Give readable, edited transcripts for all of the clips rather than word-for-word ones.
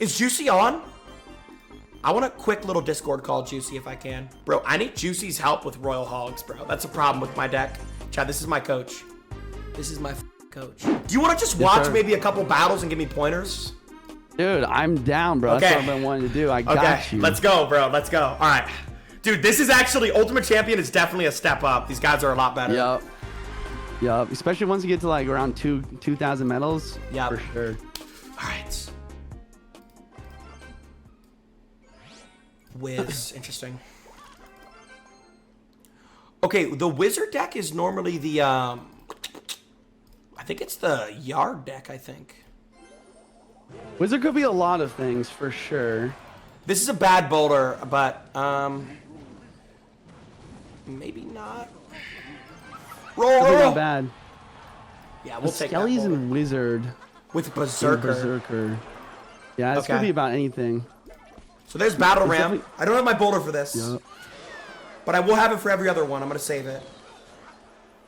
Is Juicy on? I want a quick little Discord call, Juicy, if I can. Bro, I need Juicy's help with Royal Hogs, bro. That's a problem with my deck. Chad, this is my coach. This is my coach. Do you want to just watch maybe a couple battles and give me pointers? Dude, I'm down, bro. Okay. That's what I've been wanting to do. I got you. Let's go, bro. Let's go. All right. Dude, this is actually... Ultimate Champion is definitely a step up. These guys are a lot better. Yup. Yup. Especially once you get to like around 2,000 medals. Yeah. For sure. All right. Wiz. Interesting. Okay, the Wizard deck is normally the... I think it's the Yard deck, I think. Wizard could be a lot of things, for sure. This is a bad boulder, but... maybe not. Roll. Not bad. Yeah, we'll take that Skelly's boulder. and Wizard. With Berserker. Berserker. Yeah, this could be about anything. So there's Battle Ram. I don't have my boulder for this. Yep. But I will have it for every other one. I'm going to save it.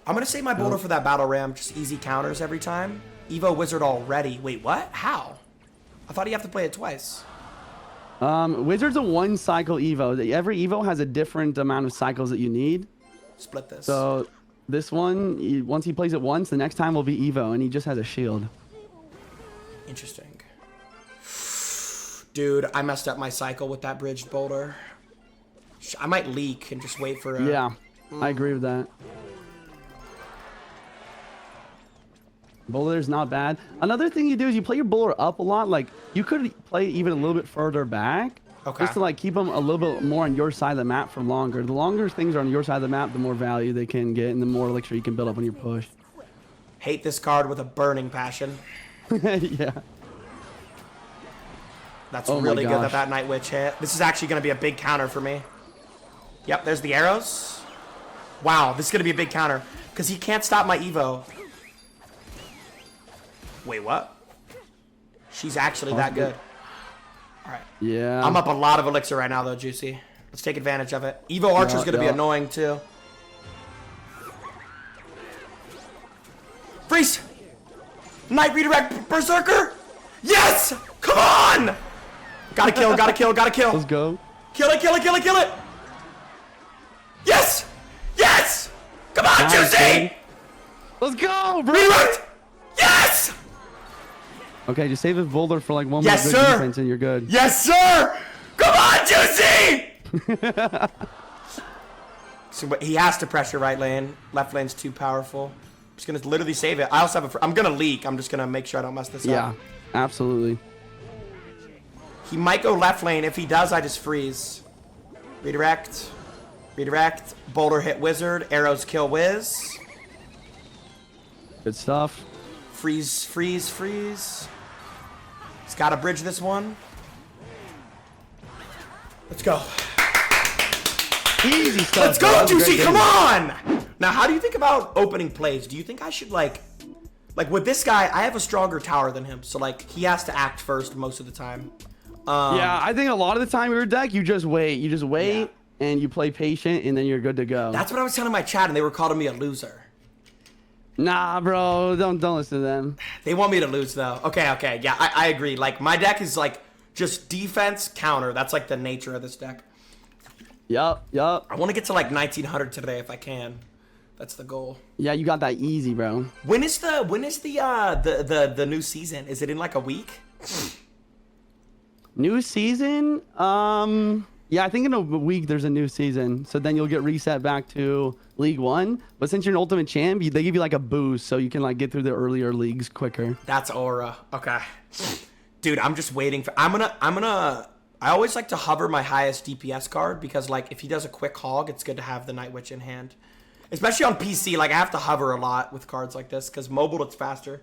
I'm going to save my boulder for that Battle Ram. Just easy counters every time. Evo Wizard already. Wait, what? How? I thought you have to play it twice. Wizard's a one cycle Evo. Every Evo has a different amount of cycles that you need. Split this. So this one, once he plays it once, the next time will be Evo, and he just has a shield. Interesting. Dude, I messed up my cycle with that bridged boulder. I might leak and just wait for a... Yeah, I agree with that. Boulder's not bad. Another thing you do is you play your boulder up a lot. Like, you could play it even a little bit further back. Okay. Just to, like, keep them a little bit more on your side of the map for longer. The longer things are on your side of the map, the more value they can get and the more elixir you can build up on your push. Hate this card with a burning passion. Yeah. That's really good that Night Witch hit. This is actually going to be a big counter for me. Yep, there's the arrows. Wow, this is going to be a big counter. Because he can't stop my Evo. Wait, what? She's actually that good. All right. Yeah. I'm up a lot of elixir right now, though, Juicy. Let's take advantage of it. Evo Archer's going to be annoying, too. Freeze! Night Redirect Berserker! Yes! Come on! Gotta kill, gotta kill, gotta kill. Let's go. Kill it, kill it, kill it, kill it! Yes! Yes! Come on, Juicy! Let's go, bro! Redirect! Yes! Okay, just save a boulder for like one Yes, more good sir. defense and you're good. Yes, sir! Come on, Juicy! So he has to pressure right lane. Left lane's too powerful. I'm just gonna literally save it. I also have a... I'm gonna leak. I'm just gonna make sure I don't mess this up. Yeah, absolutely. He might go left lane. If he does, I just freeze. Redirect. Redirect. Boulder hit Wizard. Arrows kill Wiz. Good stuff. Freeze, freeze, freeze. He's got to bridge this one. Let's go. Easy stuff. Let's go, Juicy. Come on. Now, how do you think about opening plays? Do you think I should, like with this guy, I have a stronger tower than him. So, like, he has to act first most of the time. Yeah, I think a lot of the time your deck, you just wait. You just wait and you play patient and then you're good to go. That's what I was telling my chat, and they were calling me a loser. Nah, bro, don't listen to them. They want me to lose, though. Okay, yeah, I agree. Like, my deck is, like, just defense, counter. That's, like, the nature of this deck. Yup. I want to get to, like, 1900 today if I can. That's the goal. Yeah, you got that easy, bro. When is the new season? Is it in, like, a week? New season? Yeah, I think in a week there's a new season. So then you'll get reset back to League 1. But since you're an Ultimate Champ, they give you like a boost so you can like get through the earlier leagues quicker. That's aura. Okay. Dude, I'm just waiting for... I always like to hover my highest DPS card because like if he does a quick hog, it's good to have the Night Witch in hand. Especially on PC, like I have to hover a lot with cards like this because mobile it's faster.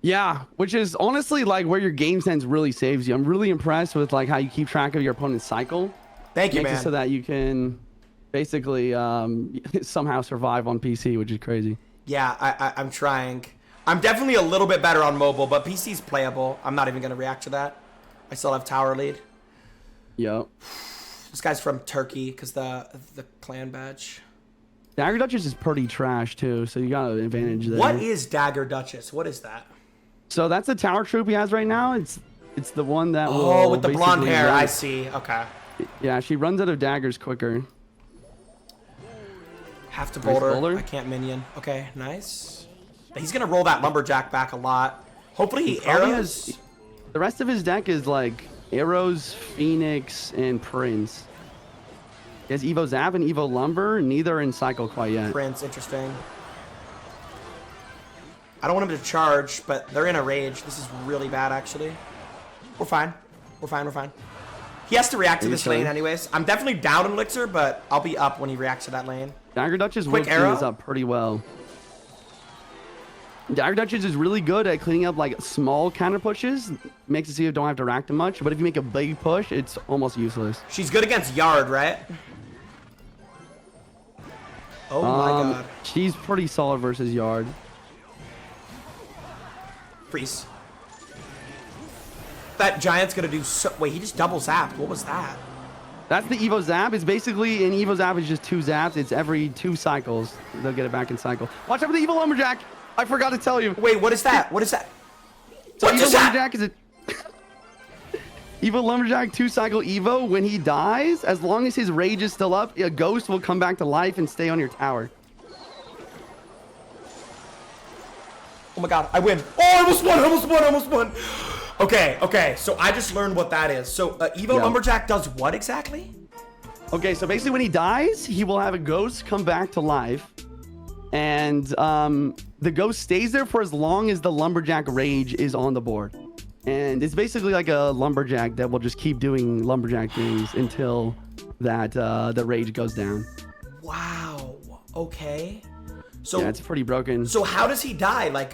Yeah, which is honestly like where your game sense really saves you. I'm really impressed with like how you keep track of your opponent's cycle. Thank you, Makes man. it so that you can basically somehow survive on PC, which is crazy. Yeah, I'm trying. I'm definitely a little bit better on mobile, but PC's playable. I'm not even going to react to that. I still have tower lead. Yep. This guy's from Turkey because the clan badge. Dagger Duchess is pretty trash too, so you got an advantage there. What is Dagger Duchess? What is that? So that's the tower troop he has right now. It's It's the one that will. Oh, with the blonde basically hair. run- I see. Okay. Yeah, she runs out of daggers quicker. Have to Nice boulder. boulder. I can't minion. Okay, nice. He's gonna roll that lumberjack back a lot. Hopefully he Probably arrows. The rest of his deck is like arrows, Phoenix, and Prince. He has Evo Zap and Evo Lumber. Neither are in cycle quite yet. Prince, interesting. I don't want him to charge, but they're in a rage. This is really bad, actually. We're fine. We're fine. We're fine. He has to react to this lane anyways. I'm definitely down in Elixir, but I'll be up when he reacts to that lane. Dagger Duchess will Quick clean arrow? this up pretty well. Dagger Duchess is really good at cleaning up like small counter pushes. Makes it so you don't have to rack too much. But if you make a big push, it's almost useless. She's good against Yard, right? Oh my god. She's pretty solid versus Yard. Freeze. That Giant's gonna do so... Wait, he just double zapped. What was that? That's the Evo Zap. It's basically, an Evo Zap is just 2 zaps. It's every 2 cycles. They'll get it back in cycle. Watch out for the Evo Lumberjack. I forgot to tell you. Wait, what is that? What is that? So What Evo is that? Lumberjack is a... Evo Lumberjack 2-cycle Evo. When he dies, as long as his rage is still up, a ghost will come back to life and stay on your tower. Oh my god, I win. Oh, I almost won, I almost won, I almost won. Okay, okay, so I just learned what that is. So Evo Yeah. Lumberjack does what exactly? Okay, so basically when he dies, he will have a ghost come back to life. And the ghost stays there for as long as the Lumberjack rage is on the board. And it's basically like a Lumberjack that will just keep doing Lumberjack things until that the rage goes down. Wow, okay. So, Yeah, it's pretty broken. so how does he die? Like,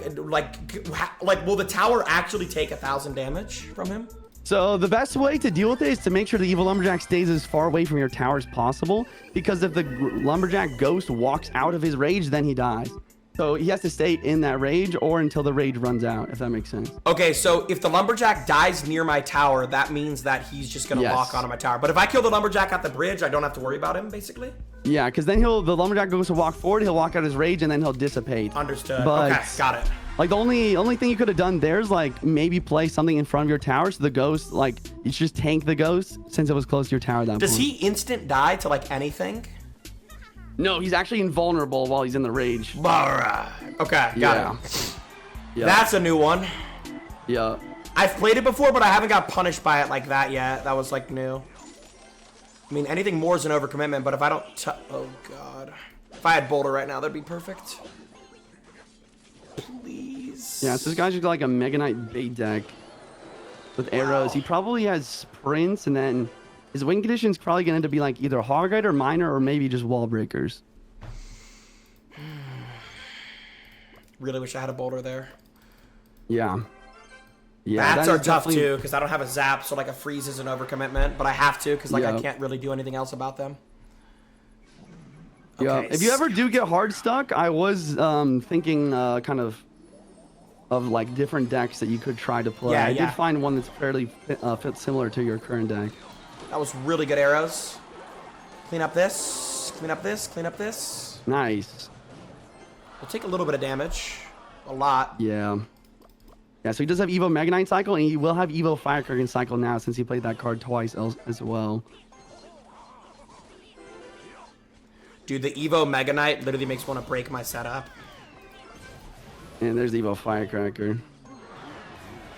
will the tower actually take 1,000 damage from him? So the best way to deal with it is to make sure the Evil Lumberjack stays as far away from your tower as possible. Because if the Lumberjack ghost walks out of his rage, then he dies. So he has to stay in that rage or until the rage runs out, if that makes sense. Okay, so if the Lumberjack dies near my tower, that means that he's just gonna Yes. lock onto my tower. But if I kill the Lumberjack at the bridge, I don't have to worry about him, basically? Yeah, because then the Lumberjack goes to walk forward, he'll walk out his rage, and then he'll dissipate. Understood. But, okay, got it. Like, the only thing you could have done there is, like, maybe play something in front of your tower so the ghost, like, you should just tank the ghost since it was close to your tower at that Does point. he instant die to, like, anything? No, he's actually invulnerable while he's in the rage. Alright. Okay, got it. Yeah. That's a new one. Yeah. I've played it before, but I haven't got punished by it like that yet. That was, like, new. I mean, anything more is an overcommitment, but if I don't oh, God. If I had Boulder right now, that'd be perfect. Please. Yeah, so this guy's just got, like, a Mega Knight bait deck with arrows. He probably has Prince, and then his win condition's probably going to end up being, like, either Hog Rider, Miner, or maybe just Wall Breakers. Really wish I had a Boulder there. Yeah. Yeah, Bats that are is tough, definitely- too, because I don't have a Zap, so, like, a Freeze is an overcommitment, but I have to, because, like, I Yeah. can't really do anything else about them. Yeah. Okay, If you ever do get hard stuck, I was thinking kind of like different decks that you could try to play. Yeah, I yeah. did find one that's fairly fit similar to your current deck. That was really good arrows. Clean up this, clean up this, clean up this. Nice. We'll take a little bit of damage. A lot. Yeah. Yeah, so he does have Evo Mega Knight cycle, and he will have Evo Fire Kurgan cycle now since he played that card twice as well. Dude, the Evo Mega Knight literally makes me want to break my setup. And there's Evo Firecracker.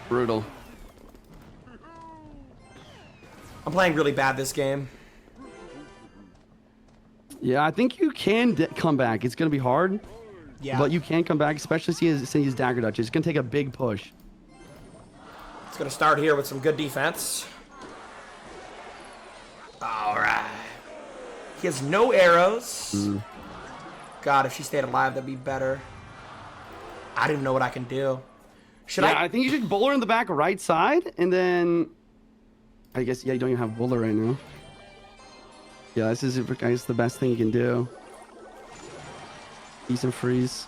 Brutal. I'm playing really bad this game. Yeah, I think you can come back. It's going to be hard, Yeah. but you can come back, especially since he's Dagger Duchess. It's going to take a big push. It's going to start here with some good defense. All right. He has no arrows. God, if she stayed alive, that'd be better. I don't even know what I can do. Should I think you should bowler in the back right side, and then I guess, yeah, you don't even have bowler right now. Yeah, this is, I guess, the best thing you can do. Decent freeze.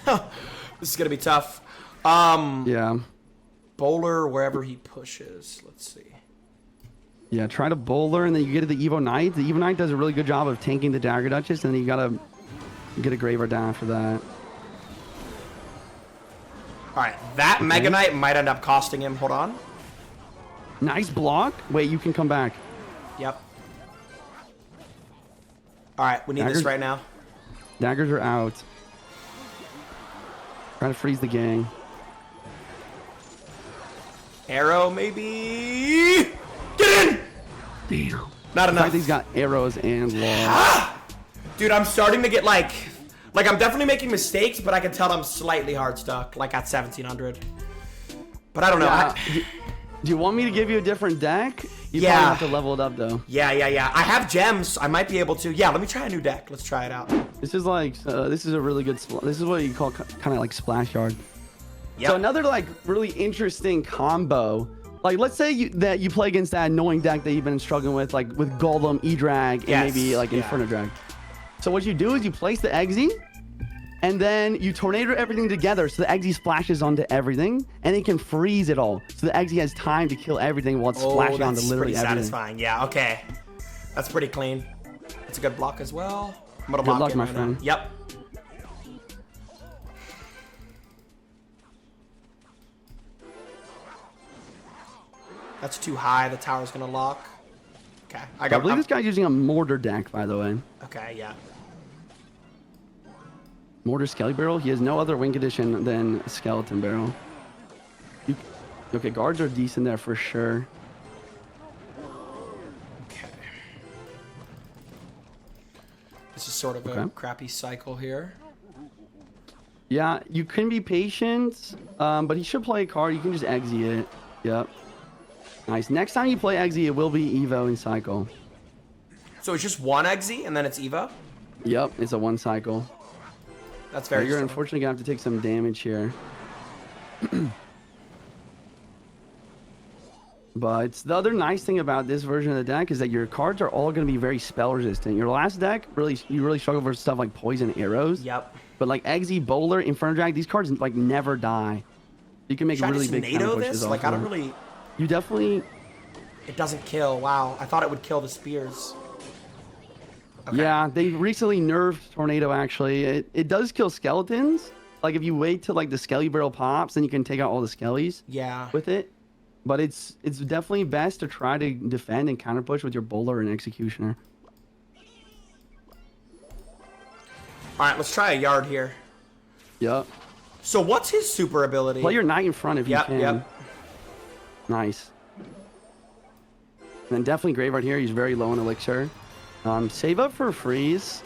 This is going to be tough. Yeah. Bowler wherever he pushes. Let's see. Yeah, try to bowler, and then you get to the Evo Knight. The Evo Knight does a really good job of tanking the Dagger Duchess, and then you gotta get a Graveyard down after that. All right, that Mega Knight might end up costing him. Hold on. Nice block. Wait, you can come back. Yep. All right, we need this right now. Daggers are out. Trying to freeze the gang. Arrow, maybe. Get in! Damn. Not enough. He's got arrows and law. Dude, I'm starting to get like I'm definitely making mistakes, but I can tell I'm slightly hard stuck, like at 1700. But I don't know. Yeah. Do you want me to give you a different deck? You probably have to level it up though. Yeah. I have gems. I might be able to. Yeah, let me try a new deck. Let's try it out. This is like this is a really good. This is what you call kind of like splash yard. Yep. So another like really interesting combo. Like let's say that you play against that annoying deck that you've been struggling with, like with Golem, E-Drag, and maybe like Inferno Drag. So what you do is you place the Eggsy, and then you tornado everything together so the Eggsy splashes onto everything, and it can freeze it all. So the Eggsy has time to kill everything while it's splashing onto literally everything. Pretty satisfying. Yeah, okay. That's pretty clean. It's a good block as well. I'm gonna Good lock luck, in my right friend. now. Yep. That's too high. The tower's gonna lock. Okay. I believe this guy's using a mortar deck, by the way. Okay, yeah. Mortar Skelly Barrel. He has no other win condition than Skeleton Barrel. Okay, guards are decent there for sure. Okay. This is sort of a crappy cycle here. Yeah, you can be patient, but he should play a card. You can just exit it. Yep. Nice. Next time you play Eggsy, it will be Evo in cycle. So it's just one Eggsy and then it's Evo? Yep, it's a one cycle. That's very You're unfortunately going to have to take some damage here. But the other nice thing about this version of the deck is that your cards are all going to be very spell resistant. Your last deck, you really struggle for stuff like poison arrows. Yep. But like Eggsy, Bowler, Inferno Drag, these cards like never die. You can make really big counter pushes. Like I don't really. You definitely. It doesn't kill. Wow, I thought it would kill the spears. Okay. Yeah, they recently nerfed Tornado. Actually, it does kill skeletons. Like if you wait till like the Skelly Barrel pops, then you can take out all the Skellies. Yeah. With it, but it's definitely best to try to defend and counter push with your Bowler and Executioner. All right, let's try a yard here. Yep. So what's his super ability? Play your Knight in front if you can. Yep. Nice. And then definitely Graveyard here. He's very low in Elixir. Save up for freeze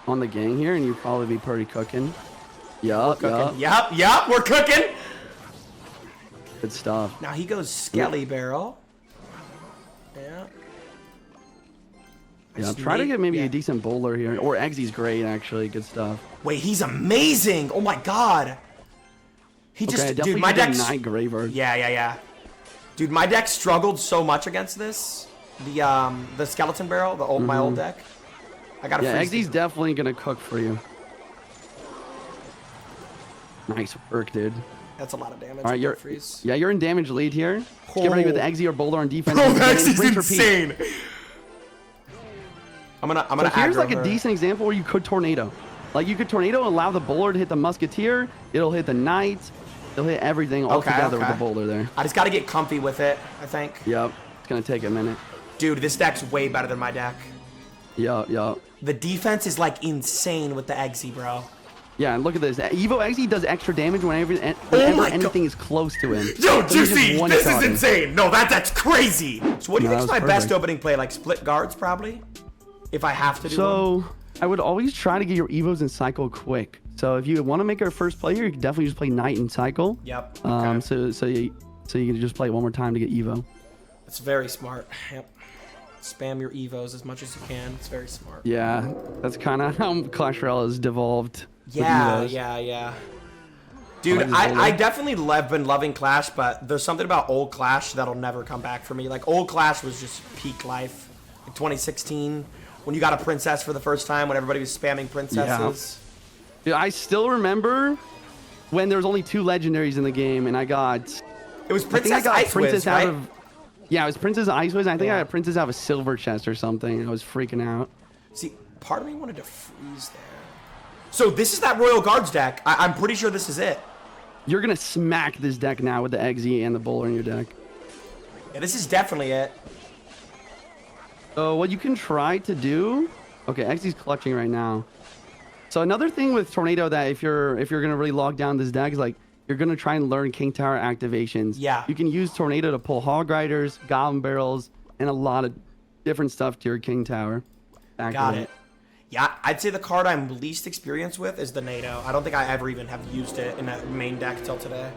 on the gang here, and you'll probably be pretty cooking. Yup. Yup, we're cooking. Good stuff. Now he goes Skelly Barrel. Yeah. Yeah, try to get maybe a decent Bowler here. Or Eggsy's great, actually. Good stuff. Wait, he's amazing. Oh my god. He just, dude, my deck's... Knight Graveyard. Yeah. Dude, my deck struggled so much against this. The Skeleton Barrel, my old deck. I gotta freeze. Eggsy's definitely gonna cook for you. Nice work, dude. That's a lot of damage. All right, you're in damage lead here. Oh. Get ready with Eggsy or Bowler on defense. Bro, Eggsy's insane. I'm gonna so here's like a decent example where you could Tornado. Like you could Tornado, allow the Bowler to hit the Musketeer. It'll hit the Knight. It'll hit everything all together with the Bowler there. I just gotta get comfy with it, I think. Yep. It's gonna take a minute. Dude, this deck's way better than my deck. Yup. The defense is like insane with the Eggsy, bro. Yeah, and look at this. Evo Eggsy does extra damage whenever anything is close to him. Yo, Juicy, this is insane. No, that's crazy. So what do you think is my best opening play? Like split guards, probably? If I have to do one? I would always try to get your Evos in cycle quick. So if you want to make our first play here, you can definitely just play Knight in cycle. Yep. So you can just play it one more time to get Evo. That's very smart. Yep. Spam your Evos as much as you can. It's very smart. Yeah, that's kind of how Clash Royale has devolved. Yeah. Dude, I definitely have been loving Clash, but there's something about old Clash that'll never come back for me. Like, old Clash was just peak life. Like 2016, when you got a princess for the first time, when everybody was spamming princesses. Yeah. Dude, I still remember when there was only 2 legendaries in the game, and I got... It was Princess Ice Wiz, right? Yeah, it was Princess Ice Wiz. I think I got a Princess out of a silver chest or something. I was freaking out. See, part of me wanted to freeze there. So this is that Royal Guards deck. I'm pretty sure this is it. You're gonna smack this deck now with the XZ and the bowler in your deck. Yeah, this is definitely it. So what you can try to do, okay, XZ's clutching right now. So another thing with Tornado that if you're gonna really log down this deck is like you're gonna try and learn King Tower activations. Yeah. You can use Tornado to pull Hog Riders, Goblin Barrels, and a lot of different stuff to your King Tower. Got it. Yeah, I'd say the card I'm least experienced with is the NATO. I don't think I ever even have used it in a main deck till today.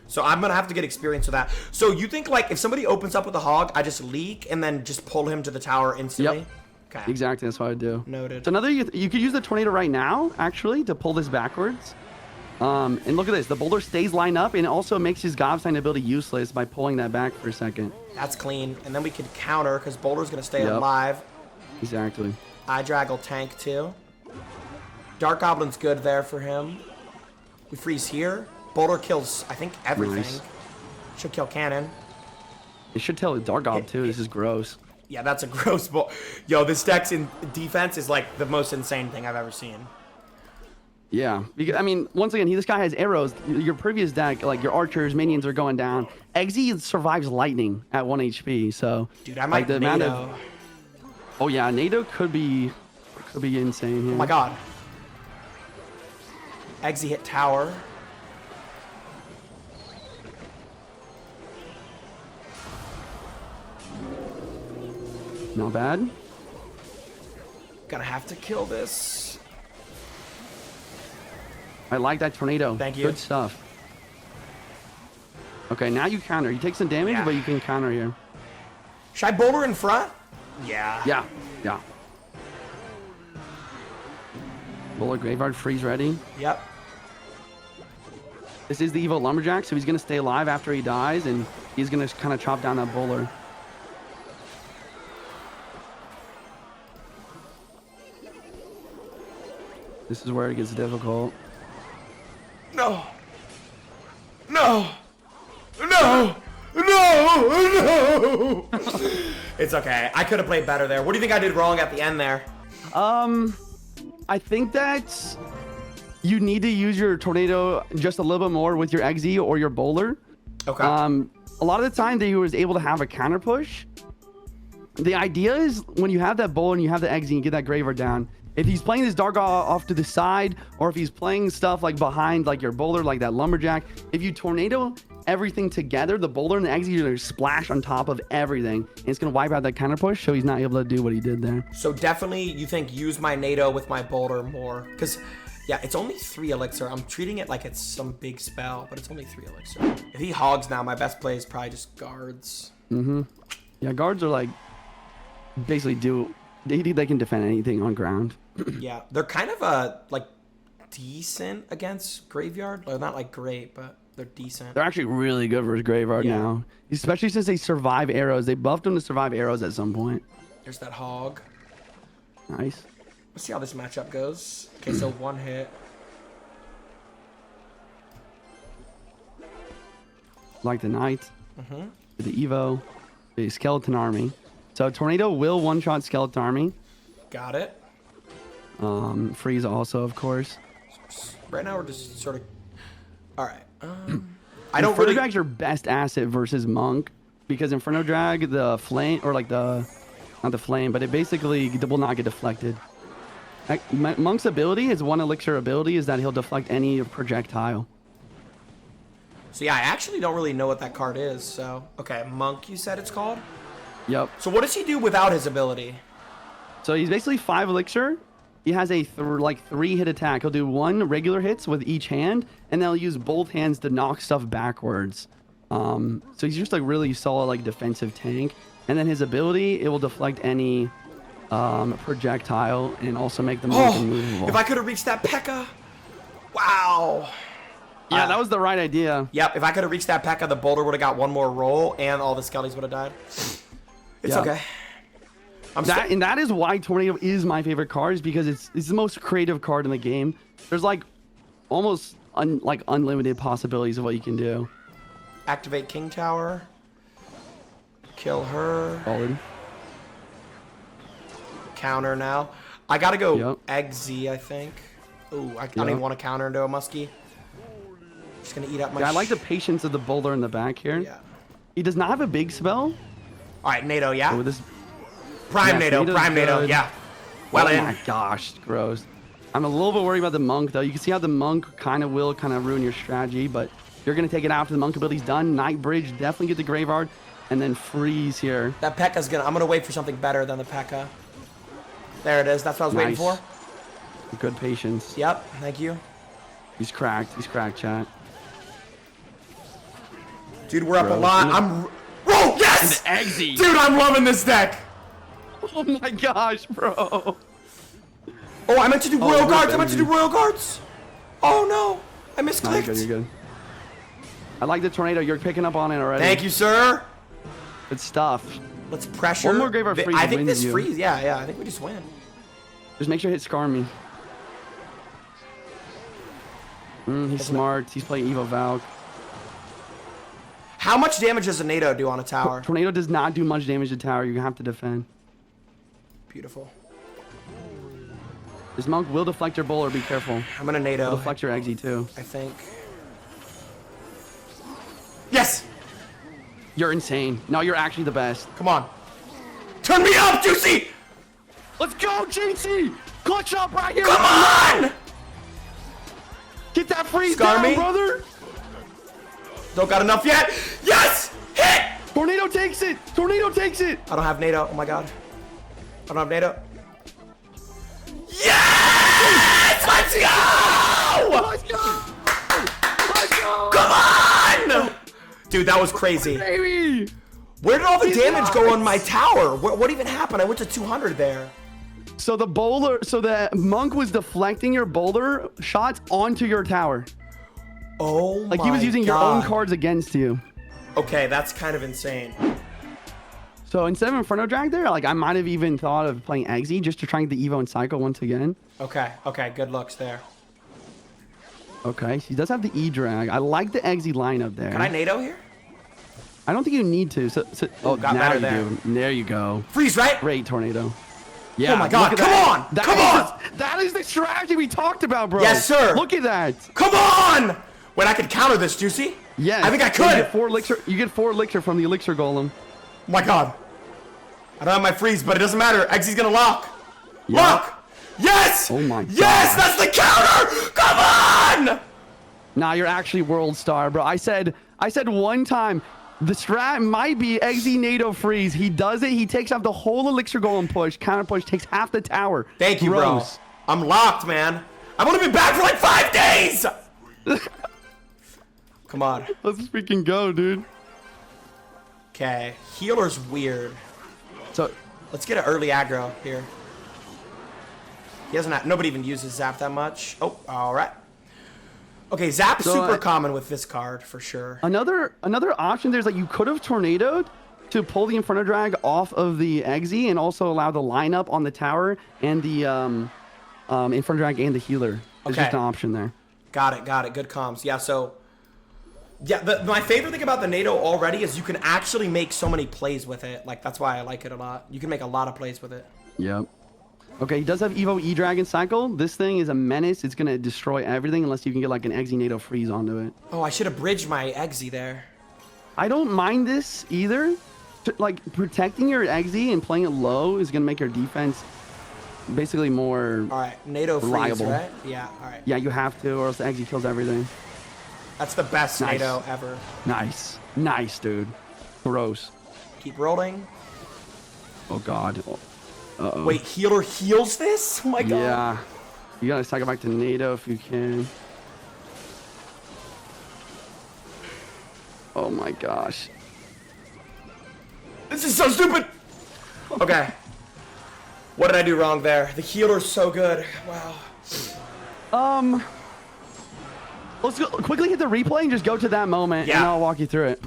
So I'm going to have to get experience with that. So you think, like, if somebody opens up with a hog, I just leak and then just pull him to the tower instantly? Yep. Okay. Exactly, that's what I do. Noted. So another, you could use the Tornado right now, actually, to pull this backwards. And look at this. The boulder stays lined up and it also makes his Gobsine ability useless by pulling that back for a second. That's clean. And then we could counter because Boulder's going to stay Yep. alive. Exactly. Drag will tank too. Dark Goblin's good there for him. We freeze here. Boulder kills, I think, everything. Nice. Should kill Cannon. It should tell Dark Gob too. This is gross. Yeah, that's a gross ball. Yo, this deck's in defense is like the most insane thing I've ever seen. Yeah, because, I mean, once again, this guy has arrows. Your previous deck, like your archers, minions are going down. XZ survives lightning at 1 HP, so... Dude, I might like, the amount NATO. of... Oh yeah, NATO could be insane here. Oh my god. XZ hit tower. Not bad. Gonna have to kill this. I like that Tornado. Thank you. Good stuff. Okay, now you counter. You take some damage, Yeah. but you can counter here. Should I Boulder in front? Yeah. Yeah. Bowler Graveyard freeze ready. Yep. This is the Evo Lumberjack, so he's going to stay alive after he dies, and he's going to kind of chop down that bowler. This is where it gets difficult. No. No. No. No. It's okay. I could have played better there. What do you think I did wrong at the end there? I think that you need to use your Tornado just a little bit more with your XZ or your bowler. Okay. A lot of the time that he was able to have a counter push. The idea is when you have that bowler and you have the XZ and get that graveyard down, if he's playing this Dark off to the side, or if he's playing stuff like behind like your bowler, like that Lumberjack, if you Tornado everything together, the bowler and the XZ are going to splash on top of everything, and it's going to wipe out that counter push, so he's not able to do what he did there. So definitely you think use my NATO with my Boulder more. Because, yeah, it's only 3 elixir. I'm treating it like it's some big spell, but it's only 3 elixir. If he hogs now, my best play is probably just guards. Yeah, guards are like, basically they can defend anything on ground. Yeah, they're kind of, like, decent against Graveyard. They're not, like, great, but they're decent. They're actually really good versus Graveyard now. Especially since they survive arrows. They buffed them to survive arrows at some point. There's that hog. Nice. Let's see how this matchup goes. Okay, so 1 hit. Like the Knight. The Evo. The Skeleton Army. So Tornado will one-shot Skeleton Army. Got it. Freeze also, of course. Right now we're just sort of... Alright. I don't Inferno really... Drag's your best asset versus Monk. Because Inferno Drag, the flame, or like the... Not the flame, but it basically will not get deflected. Like, Monk's ability, his 1 elixir ability, is that he'll deflect any projectile. So yeah, I actually don't really know what that card is, so... Okay, Monk, you said it's called? Yep. So what does he do without his ability? So he's basically 5 elixir. He has a 3 hit attack. He'll do 1 regular hits with each hand, and then he'll use both hands to knock stuff backwards. So he's just like really solid like defensive tank. And then his ability, it will deflect any projectile and also make them immovable. If I could have reached that P.E.K.K.A. Wow. Yeah, that was the right idea. Yep, if I could have reached that P.E.K.K.A, the Boulder would have got 1 more roll, and all the Skellies would have died. It's okay. And that is why Tornado is my favorite card, is because it's the most creative card in the game. There's like almost unlimited possibilities of what you can do. Activate King Tower. Kill her. Solid. Counter now. I gotta go Yep. XZ, I think. Ooh, I don't even want to counter into a Muskie. Just gonna eat up my. Yeah, I like the patience of the boulder in the back here. Yeah. He does not have a big spell. All right, NATO. Yeah. With this. Prime Yes, NATO. NATO's Prime NATO. good. Yeah. Well Oh in. my gosh, gross. I'm a little bit worried about the monk though. You can see how the monk kind of will ruin your strategy, but you're gonna take it after the monk ability's done. Night Bridge, definitely get the Graveyard, and then freeze here. That P.E.K.K.A's gonna. I'm gonna wait for something better than the P.E.K.K.A. There it is. That's what I was waiting for. Good patience. Yep. Thank you. He's cracked. He's cracked, chat. Dude, we're up a Bro, lot. Whoa, yes! And the JYNXZI. Dude, I'm loving this deck. Oh my gosh, bro. Oh, I meant to do Royal rip Guards. I meant to do MZ. Royal Guards. Oh no, I No, misclicked. you're good. I like the tornado. You're picking up on it already. Thank you, sir. Good stuff. Let's pressure. One more Graveyard freeze I think wins this you. freeze. Yeah. I think we just win. Just make sure to hit Scar me. He's smart. He's playing Evo Valk. How much damage does a NATO do on a tower? Tornado does not do much damage to tower. You have to defend. Beautiful. This monk will deflect your bowler. Be careful. I'm gonna NATO. He'll deflect your JYNXZI too. I think. Yes. You're insane. No, you're actually the best. Come on. Turn me up, Juicy. Let's go, JC! Clutch up right here! Come on. Get that freeze Scar down, me. brother! Don't got enough yet. Yes. Hit. Tornado takes it! Tornado takes it! I don't have NATO. Oh my god. I don't have NATO. Yes! Let's go! Let's go! Let's go! Come on! Dude, that was crazy. Baby! Where did all the He's damage go on nuts. my tower? What even happened? I went to 200 there. So the monk was deflecting your boulder shots onto your tower. Oh Like my he was using your own God. cards against you. Okay, that's kind of insane. So instead of Inferno Drag there, like I might have even thought of playing JYNXZI just to try and get the Evo and Cycle once again. Okay, good looks there. Okay, she does have the E-Drag. I like the JYNXZI lineup there. Can I NATO here? I don't think you need to. Oh, got now better you there. do. There you go. Freeze, right? Great tornado. Yeah. Oh my God, look at come that. on, That come is that is the strategy we talked about, bro. Yes, sir. Look at that. Come on! Wait, I could counter this, Juicy? Yes. I think I You could. get 4 elixir. You get 4 elixir from the elixir golem. Oh my god. I don't have my freeze, but it doesn't matter. XZ's gonna lock. Yeah. Lock! Yes! Oh my Yes, God. that's the counter! Come on! Nah, you're actually world star, bro. I said one time the strat might be XZ NATO freeze. He does it. He takes out the whole elixir golem push, counter push, takes half the tower. Thank you, bro. Gross. I'm locked, man. I've only been back for like 5 days! Come on. Let's freaking go, dude. Okay. Healer's weird. So Let's get an early aggro here. He doesn't nobody even uses Zap that much. Oh, alright. Okay, Zap's So, super common with this card, for sure. another option there's like you could have tornadoed to pull the Inferno Drag off of the JYNXZI and also allow the lineup on the tower and the Inferno Drag and the healer. It's Okay. just an option there. Got it. Good comms. Yeah, so... Yeah, my favorite thing about the NATO already is you can actually make so many plays with it. Like, that's why I like it a lot. You can make a lot of plays with it. Yep. Okay, he does have Evo E-Dragon Cycle. This thing is a menace. It's going to destroy everything unless you can get like an JYNXZI NATO freeze onto it. Oh, I should have bridged my XZ there. I don't mind this either. Like, protecting your JYNXZI and playing it low is going to make your defense basically more... Alright, NATO freeze, Reliable. right? Yeah, alright. Yeah, you have to, or else the JYNXZI kills everything. That's the best Nice. NATO ever. Nice. Nice, dude. Gross. Keep rolling. Oh, God. Uh-oh. Wait, healer heals this? Oh my god. Yeah. You gotta cycle back to NATO if you can. Oh my gosh. This is so stupid! Okay. What did I do wrong there? The healer's so good. Wow. Let's go, quickly hit the replay and just go to that moment, and Yeah. I'll walk you through it.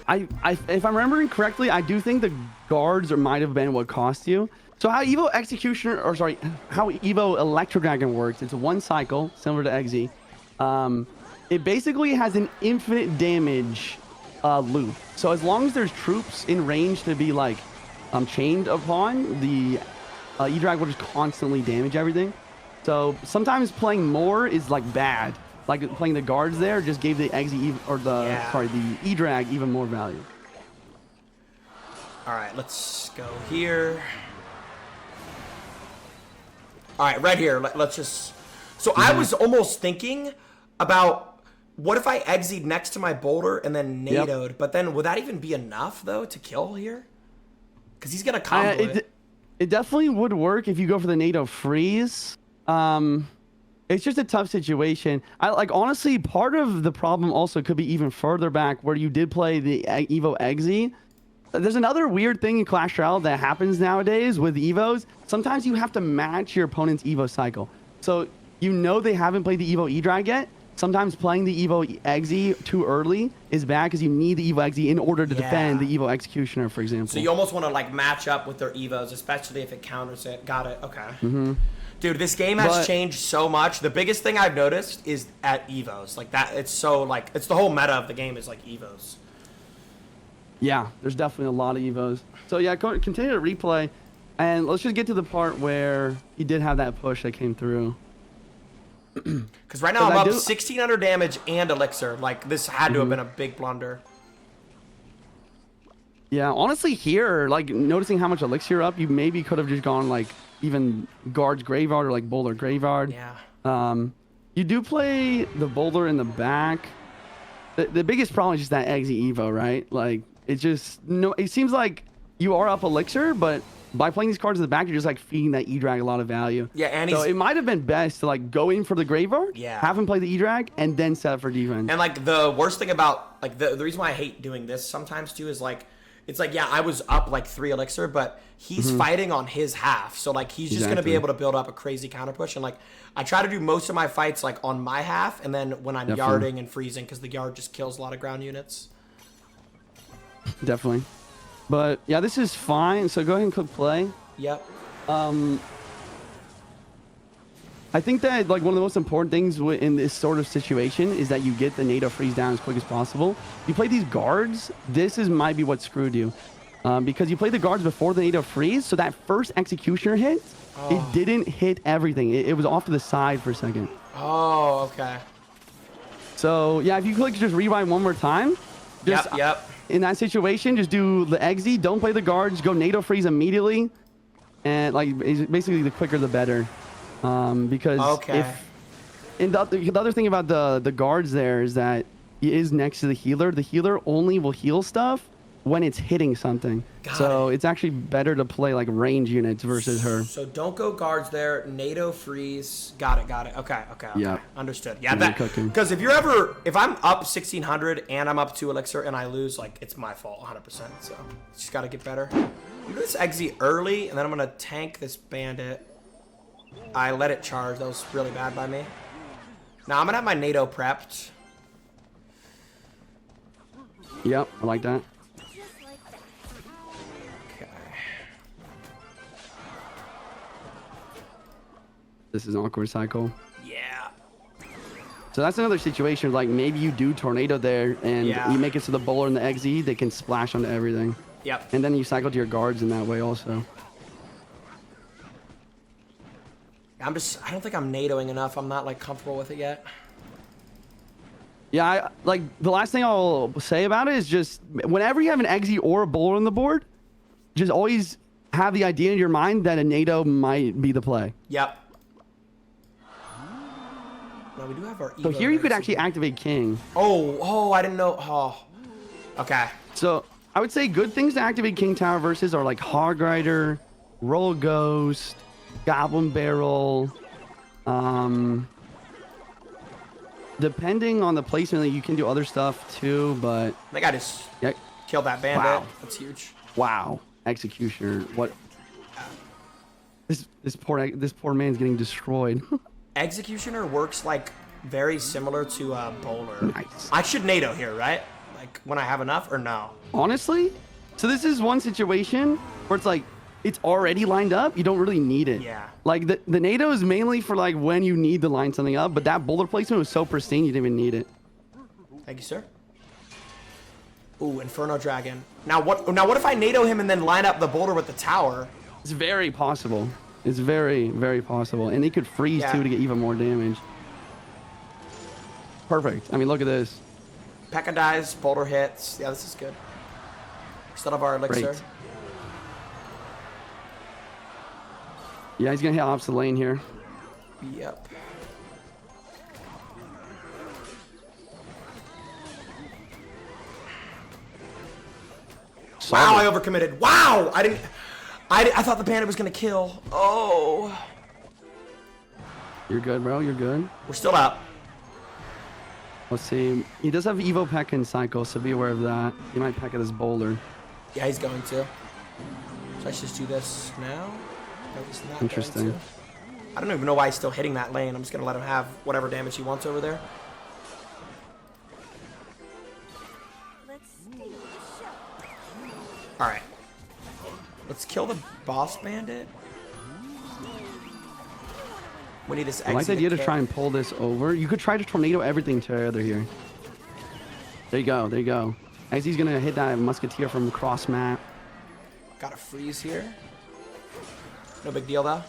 If I'm remembering correctly, I do think the guards might have been what cost you. So how Evo Executioner, or sorry, how Evo Electro Dragon works, it's one cycle, similar to JYNXZI. It basically has an infinite damage loop. So as long as there's troops in range to be like chained upon, the E-Drag will just constantly damage everything. So sometimes playing more is like bad. like playing the guards there just gave the the E-Drag even more value. All right, let's go here. All right, right here. Let's just. So I was almost thinking about what if I exit next to my boulder and then NATO'd, but then would that even be enough though to kill here? Because he's gonna combo it. It definitely would work if you go for the NATO freeze. It's just a tough situation. Honestly, part of the problem also could be even further back where you did play the Evo JYNXZI. There's another weird thing in Clash Royale that happens nowadays with Evos. Sometimes you have to match your opponent's Evo cycle. So you know they haven't played the Evo E-Drag yet. Sometimes playing the Evo JYNXZI too early is bad because you need the Evo JYNXZI in order to defend the Evo Executioner, for example. So you almost want to like match up with their Evos, especially if it counters it. Got it. Okay. Dude, this game has changed so much. The biggest thing I've noticed is at Evos. Like that, it's so like, it's the whole meta of the game is like Evos. Yeah, there's definitely a lot of Evos. So yeah, continue to replay. And let's just get to the part where he did have that push that came through. Because right now I'm up 1,600 damage and elixir. Like, this had to have been a big blunder. Yeah, honestly here, like, noticing how much elixir you're up, you maybe could have just gone, like, even Guard's Graveyard or, like, Boulder Graveyard. Yeah. You do play the Boulder in the back. The biggest problem is just that JYNXZI Evo, right? Like, it's just... it seems like you are up elixir, but... by playing these cards in the back, you're just like feeding that E-Drag a lot of value. Yeah, and so it might have been best to like go in for the Graveyard, have him play the E-Drag, and then set up for defense. And like the worst thing about like the reason why I hate doing this sometimes too is like it's like I was up like 3 elixir, but he's fighting on his half, so like he's just gonna be able to build up a crazy counter push. And like I try to do most of my fights like on my half, and then when I'm yarding and freezing, because the yard just kills a lot of ground units. Definitely. But yeah, this is fine. So go ahead and click play. Yep. I think that like one of the most important things in this sort of situation is that you get the NATO freeze down as quick as possible. You play these guards. This might be what screwed you, because you played the guards before the NATO freeze. So that first executioner hit, it didn't hit everything. It was off to the side for a second. Oh, okay. So yeah, if you click just rewind one more time. Yep. In that situation, just do the JYNXZI, don't play the guards, go NATO freeze immediately, and like basically the quicker the better, because and the other thing about the guards there is that he is next to the healer. The healer only will heal stuff when it's hitting something. So it's actually better to play like range units versus her. So don't go guards there. NATO freeze. Got it. Okay. Yeah. Understood. Yeah, that because if I'm up 1,600 and I'm up 2 elixir and I lose, like it's my fault 100%. So just gotta get better. I'm gonna do this JYNXZI early, and then I'm gonna tank this bandit. I let it charge. That was really bad by me. Now I'm gonna have my NATO prepped. Yep, I like that. This is an awkward cycle. Yeah. So that's another situation. Like maybe you do tornado there, and you make it so the bowler and the JYNXZI, they can splash onto everything. Yep. And then you cycle to your guards in that way also. I don't think I'm NATOing enough. I'm not like comfortable with it yet. Yeah, like the last thing I'll say about it is just whenever you have an JYNXZI or a bowler on the board, just always have the idea in your mind that a NATO might be the play. Yep. No, we do have our Evo. So here you could actually activate King. Oh, I didn't know. Oh, okay. So I would say good things to activate King Tower versus are like Hog Rider, Roll Ghost, Goblin Barrel. Depending on the placement, you can do other stuff too, but... That guy just killed that bandit. Wow. That's huge. Wow. Executioner. What? This poor man's getting destroyed. Executioner works like very similar to Bowler. Nice. I should NATO here, right? Like when I have enough, or no? Honestly, so this is one situation where it's like it's already lined up. You don't really need it. Yeah. Like the NATO is mainly for like when you need to line something up, but that Boulder placement was so pristine you didn't even need it. Thank you, sir. Ooh, Inferno Dragon. Now what if I NATO him and then line up the Boulder with the tower? It's very possible. It's very, very possible. And he could freeze too to get even more damage. Perfect. I mean, look at this. P.E.K.K.A dies, Boulder hits. Yeah, this is good. We still have our elixir. Great. Yeah, he's gonna hit opposite lane here. Yep. Wow, I overcommitted. Wow, I thought the panda was gonna kill. Oh. You're good, bro. You're good. We're still up. Let's see. He does have Evo P.E.K.K.A in cycle, so be aware of that. He might P.E.K.K.A this boulder. Yeah, he's going to. So I should just do this now. No, he's not Interesting. going to. I don't even know why he's still hitting that lane. I'm just gonna let him have whatever damage he wants over there. All right. Let's kill the boss bandit. We need this. I like the idea to try and pull this over. You could try to tornado everything together here. There you go. There you go. As he's gonna hit that musketeer from cross map. Got a freeze here. No big deal though.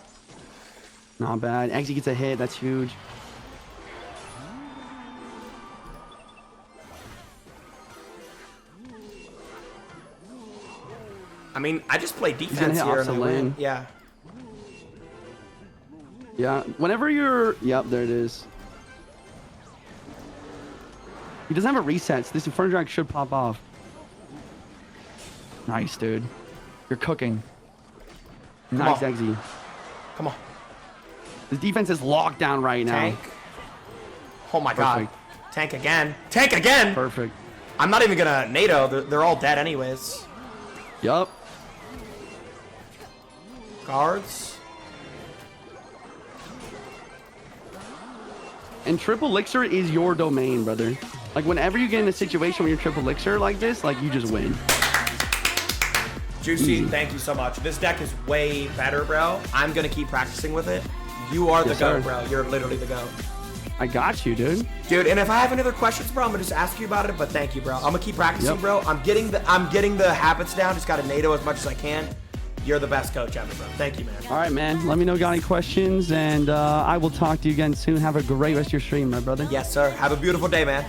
Not bad. Eggsy gets a hit. That's huge. I mean, I just play defense gonna hit here and opposite I win. lane. Yeah. Yeah. Whenever you're... Yep, there it is. He doesn't have a reset, so this Inferno Drag should pop off. Nice, dude. You're cooking. Nice, on. Eggsy. Come on. The defense is locked down right now. Tank. Oh my Perfect. god. Tank again. Tank again! Perfect. I'm not even gonna NATO. They're all dead anyways. Yup. Guards. And triple elixir is your domain, brother. Like, whenever you get in a situation where you're triple elixir like this, like, you just win. Juicy, Easy. thank you so much. This deck is way better, bro. I'm gonna keep practicing with it. You are the Yes, GOAT, sir. bro. You're literally the GOAT. I got you, dude. Dude, and if I have any other questions, bro, I'm gonna just ask you about it. But thank you, bro. I'm gonna keep practicing, Yep. bro. I'm getting the habits down. Just gotta NATO as much as I can. You're the best coach ever, bro. Thank you, man. All right, man. Let me know if you got any questions, and I will talk to you again soon. Have a great rest of your stream, my brother. Yes, sir. Have a beautiful day, man.